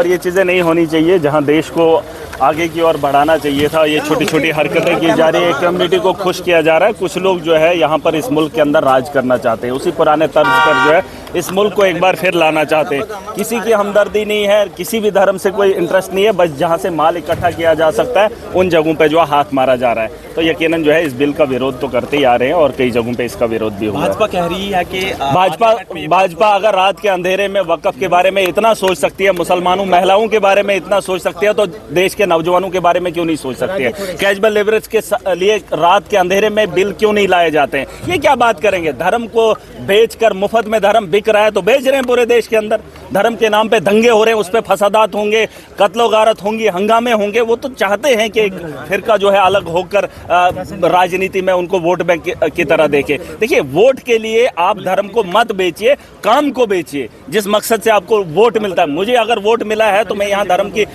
ये चीज़ें नहीं होनी चाहिए, जहाँ देश को आगे की ओर बढ़ाना चाहिए था। ये छोटी छोटी हरकतें की जा रही है, कम्युनिटी को खुश किया जा रहा है। कुछ लोग जो है यहाँ पर इस मुल्क के अंदर राज करना चाहते हैं, उसी पुराने तर्ज पर जो है इस मुल्क को एक बार फिर लाना चाहते हैं। किसी की हमदर्दी नहीं है, किसी भी धर्म से कोई इंटरेस्ट नहीं है, बस जहाँ से माल इकट्ठा किया जा सकता है उन जगहों पे जो है हाथ मारा जा रहा है। तो यकीनन जो है इस बिल का विरोध तो करते ही आ रहे हैं और कई जगहों पे इसका विरोध भी हुआ है। भाजपा कह रही है कि भाजपा अगर रात के अंधेरे में वक्फ के बारे में इतना सोच सकती है, मुसलमानों महिलाओं के बारे में इतना सोच सकती है, तो देश के नौजवानों के बारे में क्यों नहीं सोच सकती है? कैजुअल लेवरेज के लिए रात के अंधेरे में बिल क्यों नहीं लाए जाते हैं? ये क्या बात करेंगे? धर्म को बेचकर मुफ्त में धर्म बिक रहा है तो बेच रहे हैं पूरे देश के अंदर। धर्म के नाम पे दंगे हो रहे हैं, उस पर फसादात होंगे, कत्लो गारत होंगी, हंगामे होंगे। वो तो चाहते हैं कि एक फिरका जो है अलग होकर राजनीति में उनको वोट बैंक की तरह देखे। देखिए, वोट के लिए आप धर्म को मत बेचिए, काम को बेचिए। जिस मकसद से आपको वोट मिलता है, मुझे अगर वोट मिला है तो मैं यहाँ धर्म की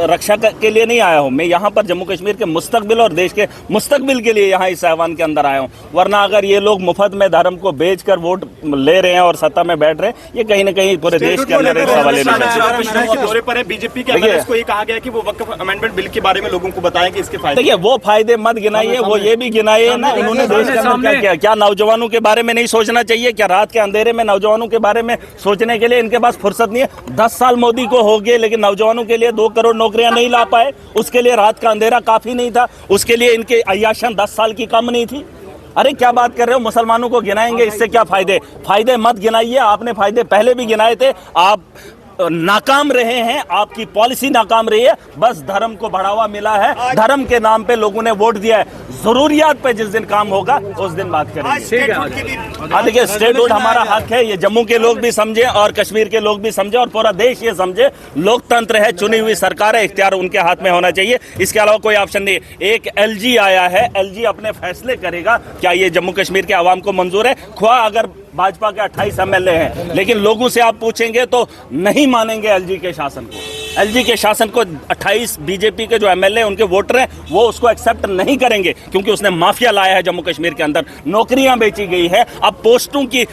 रक्षा के लिए नहीं आया हूँ, मैं यहाँ पर जम्मू कश्मीर के मुस्तकबिल और देश के मुस्तकबिल के लिए यहाँ इस ऐवान के अंदर आया हूँ। वरना अगर ये लोग मुफ्त में धर्म को बेचकर वोट ले रहे हैं और सत्ता में बैठ रहे हैं, ये कहीं ना कहीं पूरे देश के अंदर एक सवाल है। बीजेपी के अंदर इसको ये कहा गया कि वो वक्फ अमेंडमेंट बिल के बारे में लोगों को बताएं कि इसके फायदे। देखिए, वो फायदे मत गिनाइए, वो ये भी गिनाइए ना उन्होंने देश के अंदर क्या किया। क्या नौजवानों के बारे में नहीं सोचना चाहिए? क्या रात के अंधेरे में नौजवानों के बारे में सोचने के लिए इनके पास फुर्सत नहीं है? 10 साल मोदी को हो गए, लेकिन नौजवानों के लिए 2 करोड़ नौकरियां नहीं ला पाए। उसके लिए रात का अंधेरा काफी नहीं था, उसके लिए इनके अय्याशन 10 साल की कम नहीं थी। अरे क्या बात कर रहे हो? मुसलमानों को गिनाएंगे, इससे क्या फायदे मत गिनाइए। आपने फायदे पहले भी गिनाए थे, आप नाकाम रहे हैं, आपकी पॉलिसी नाकाम रही है। बस धर्म को बढ़ावा मिला है, धर्म के नाम पे लोगों ने वोट दिया है। जरूरियात पे जिस दिन काम होगा उस दिन बात करेंगे। हाँ, देखिए, स्टेटहुड हमारा हक है, ये जम्मू के लोग भी समझे और कश्मीर के लोग भी समझे और पूरा देश ये समझे। लोकतंत्र है, चुनी हुई सरकार है, इख्तियार उनके हाथ में होना चाहिए, इसके अलावा कोई ऑप्शन नहीं। एक LG आया है, LG अपने फैसले करेगा। क्या ये जम्मू कश्मीर के आवाम को मंजूर है? ख्वाह अगर भाजपा के 28 MLA हैं, लेकिन लोगों से आप पूछेंगे तो नहीं मानेंगे LG के शासन को। LG के शासन को 28 बीजेपी के जो MLA उनके वोटर हैं वो उसको एक्सेप्ट नहीं करेंगे, क्योंकि उसने माफिया लाया है जम्मू कश्मीर के अंदर। नौकरियां बेची गई है, अब पोस्टों की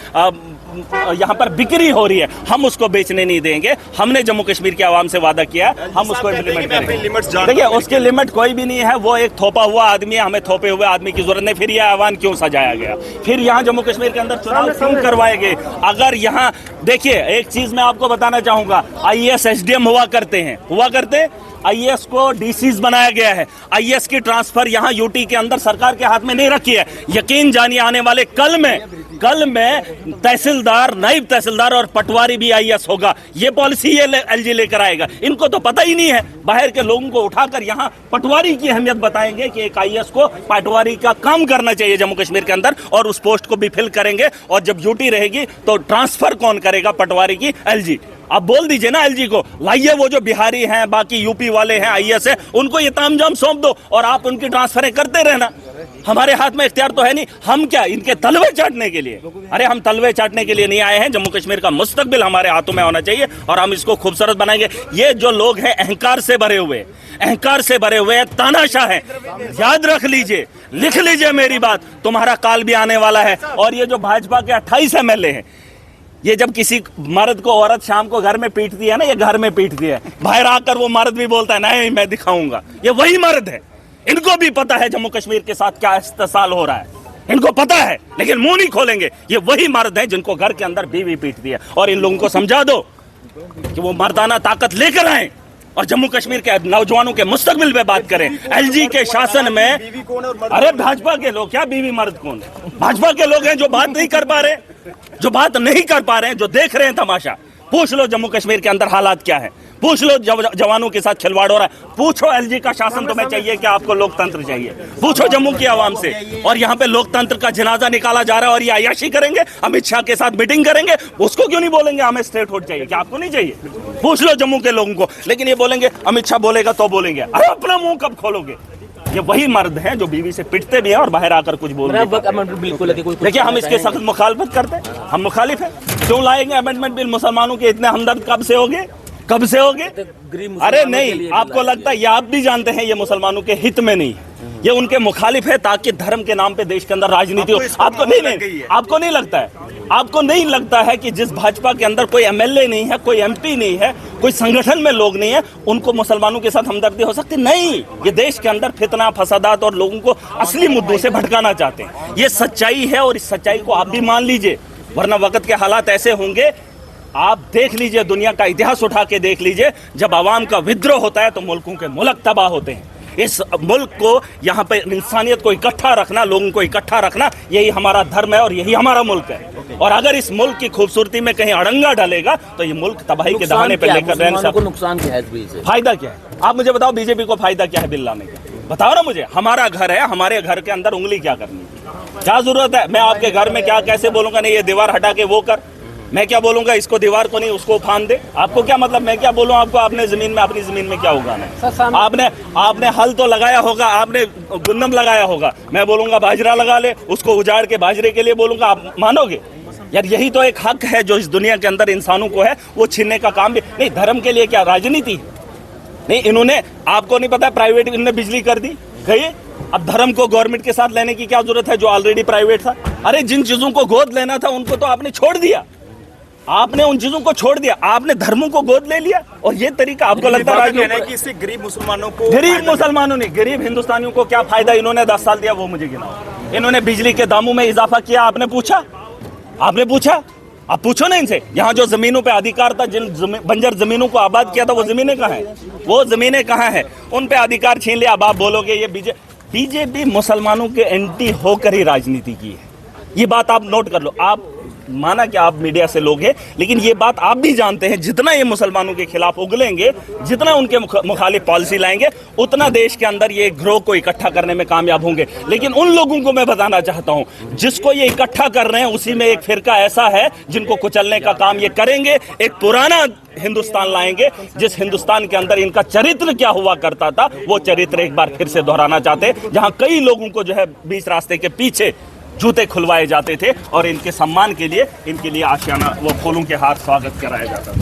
यहाँ पर बिक्री हो रही है, हम उसको बेचने नहीं देंगे। हमने जम्मू कश्मीर के आवाम से वादा किया, हम उसको इम्प्लीमेंट करेंगे। देखिए, उसकी लिमिट कोई भी नहीं है, वो एक थोपा हुआ आदमी है, हमें थोपे हुए आदमी की जरूरत नहीं। फिर यह ऐवान क्यों सजाया गया? फिर यहाँ जम्मू कश्मीर के अंदर चुनाव क्यों करवाए गए? अगर यहाँ देखिए, एक चीज मैं आपको बताना चाहूंगा, IAS SDM हुआ करते IAS को DCs बनाया गया है। IAS की ट्रांसफर यहाँ UT के अंदर सरकार के हाथ में नहीं रखी है। यकीन जानिए, आने वाले कल में तहसीलदार, नायब तहसीलदार और पटवारी भी IAS होगा। ये पॉलिसी ये LG लेकर आएगा। इनको तो पता ही नहीं है। बाहर के लोगों को उठाकर यहाँ पटवारी की अहमियत बताएंगे कि एक IAS को पटवारी का काम करना चाहिए जम्मू कश्मीर के अंदर, और उस पोस्ट को भी फिल करेंगे। और जब UT रहेगी तो ट्रांसफर कौन करेगा पटवारी की? LG। आप बोल दीजिए ना LG को, लाइए वो जो बिहारी हैं, बाकी UP वाले हैं, IAS है, उनको ये तामझाम सौंप दो और आप उनकी ट्रांसफरें करते रहना। हमारे हाथ में इख्तियार तो है नहीं। हम क्या इनके तलवे चाटने के लिए? अरे हम तलवे चाटने के लिए नहीं आए हैं। जम्मू कश्मीर का मुस्तकबिल हमारे हाथों में होना चाहिए और हम इसको खूबसूरत बनाएंगे। ये जो लोग हैं अहंकार से भरे हुए हैं, तानाशाह हैं। याद रख लीजिए, लिख लीजिए मेरी बात, तुम्हारा काल भी आने वाला है। और ये जो भाजपा के 28 MLA हैं, ये जब किसी मर्द को औरत शाम को घर में पीटती है ना, ये घर में पीटती है, बाहर आकर वो मर्द भी बोलता है नहीं मैं दिखाऊंगा। ये वही मर्द है। इनको भी पता है जम्मू कश्मीर के साथ क्या इस्तेसाल हो रहा है, इनको पता है, लेकिन मुंह नहीं खोलेंगे। ये वही मर्द है जिनको घर के अंदर बीवी पीटती है। और इन लोगों को समझा दो कि वो मर्दाना ताकत लेकर आए और जम्मू कश्मीर के नौजवानों के मुस्तकबिल पे बात करें। LG के शासन में अरे भाजपा के लोग क्या, बीवी मर्द कौन? भाजपा के लोग हैं जो बात नहीं कर पा रहे, जो देख रहे हैं तमाशा। पूछ लो जम्मू कश्मीर के अंदर हालात क्या है, पूछ लो जवानों के साथ खिलवाड़ हो रहा है। पूछो LG का शासन तुम्हें चाहिए कि आपको लोकतंत्र चाहिए? पूछो जम्मू की आवाम से। और यहाँ पे लोकतंत्र का जनाजा निकाला जा रहा है और ये अय्याशी करेंगे, अमित शाह के साथ मीटिंग करेंगे। उसको क्यों नहीं बोलेंगे हमें स्टेटहुड चाहिए? क्या आपको नहीं चाहिए? पूछ लो जम्मू के लोगों को। लेकिन ये बोलेंगे अमित शाह बोलेगा तो बोलेंगे। अरे अपना मुंह कब खोलोगे? ये वही मर्द हैं जो बीवी से पिटते भी हैं और बाहर आकर कुछ बोल रहे हैं। देखिए, हम इसके सख्त मुखालफत करते हैं, हम मुखालिफ हैं। क्यों लाएंगे अमेंडमेंट बिल? मुसलमानों के इतने हमदर्द कब से होगे? अरे नहीं, आपको लगता है, ये आप भी जानते हैं ये मुसलमानों के हित में नहीं है। ये उनके मुखालिफ है ताकि धर्म के नाम पे देश के अंदर राजनीति हो। आपको नहीं, आपको नहीं लगता है, आपको नहीं लगता है कि जिस भाजपा के अंदर कोई एमएलए नहीं है, कोई एमपी नहीं है, कोई संगठन में लोग नहीं है, उनको मुसलमानों के साथ हमदर्दी हो सकती? नहीं, ये देश के अंदर फितना फसादात और लोगों को असली मुद्दों से भटकाना चाहते हैं। ये सच्चाई है और इस सच्चाई को आप भी मान लीजिए, वरना वक्त के हालात ऐसे होंगे। आप देख लीजिए, दुनिया का इतिहास उठा के देख लीजिए, जब आवाम का विद्रोह होता है तो मुल्कों के मुल्क तबाह होते हैं। इस मुल्क को, यहाँ पे इंसानियत को इकट्ठा रखना, लोगों को इकट्ठा रखना, यही हमारा धर्म है और यही हमारा मुल्क है। और अगर इस मुल्क की खूबसूरती में कहीं अड़ंगा डलेगा तो ये मुल्क तबाही के दहाने पे लेकर रहने। नुकसान क्या है इस बिल से? फायदा क्या है? आप मुझे बताओ, बीजेपी को फायदा क्या है बिल लाने का? बताओ ना मुझे। हमारा घर है, हमारे घर के अंदर उंगली क्या करनी है? क्या जरूरत है? मैं आपके घर में क्या कैसे बोलूंगा, नहीं ये दीवार हटा के वो कर? मैं क्या बोलूंगा, इसको दीवार को नहीं उसको फान दे? आपको क्या मतलब? मैं क्या बोलूं आपको? आपने जमीन में, अपनी जमीन में क्या उगाना है? आपने हल तो लगाया होगा, आपने गन्नम लगाया होगा, मैं बोलूंगा बाजरा लगा ले, उसको उजाड़ के बाजरे के लिए बोलूंगा, आप मानोगे? यार यही तो एक हक है जो इस दुनिया के अंदर इंसानों को है, वो छीनने का काम भी नहीं। धर्म के लिए क्या राजनीति? नहीं, इन्होंने, आपको नहीं पता प्राइवेट इन्होंने बिजली कर दी गई। अब धर्म को गवर्नमेंट के साथ लेने की क्या जरूरत है जो ऑलरेडी प्राइवेट था? अरे जिन चीजों को गोद लेना था उनको तो आपने छोड़ दिया, आपने उन चीजों को छोड़ दिया, आपने धर्मों को गोद ले लिया। और ये तरीका आपको लगता है कि इससे गरीब मुसलमानों को, गरीब मुसलमानों ने, गरीब हिंदुस्तानियों को क्या फायदा? इन्होंने 10 साल दिया, वो मुझे गिनाओ। इन्होंने बिजली के दामों में इजाफा किया, आपने पूछा? आपने पूछा? आप पूछो ना इनसे। यहाँ जो जमीनों पे अधिकार था, जिन बंजर जमीनों को आबाद किया था, वो जमीनें कहाँ हैं? वो जमीनें कहाँ हैं? उन पे अधिकार छीन लिया। अब आप बोलोगे ये बीजेपी मुसलमानों के एंटी होकर ही राजनीति की है। ये बात आप नोट कर लो। आप माना कि आप मीडिया से लोग हैं, लेकिन ये बात आप भी जानते हैं, जितना ये मुसलमानों के खिलाफ उगलेंगे, जितना उनके मुखालिफ पॉलिसी लाएंगे, उतना देश के अंदर ये ग्रोह को इकट्ठा करने में कामयाब होंगे। लेकिन उन लोगों को मैं बताना चाहता हूं, जिसको ये इकट्ठा कर रहे हैं, उसी में एक फिरका ऐसा है जिनको कुचलने का काम ये करेंगे। एक पुराना हिंदुस्तान लाएंगे, जिस हिंदुस्तान के अंदर इनका चरित्र क्या हुआ करता था, वो चरित्र एक बार फिर से दोहराना चाहते, जहां कई लोगों को जो है बीच रास्ते के पीछे जूते खुलवाए जाते थे और इनके सम्मान के लिए, इनके लिए आशियाना वो फूलों के हाथ स्वागत कराया जाता था।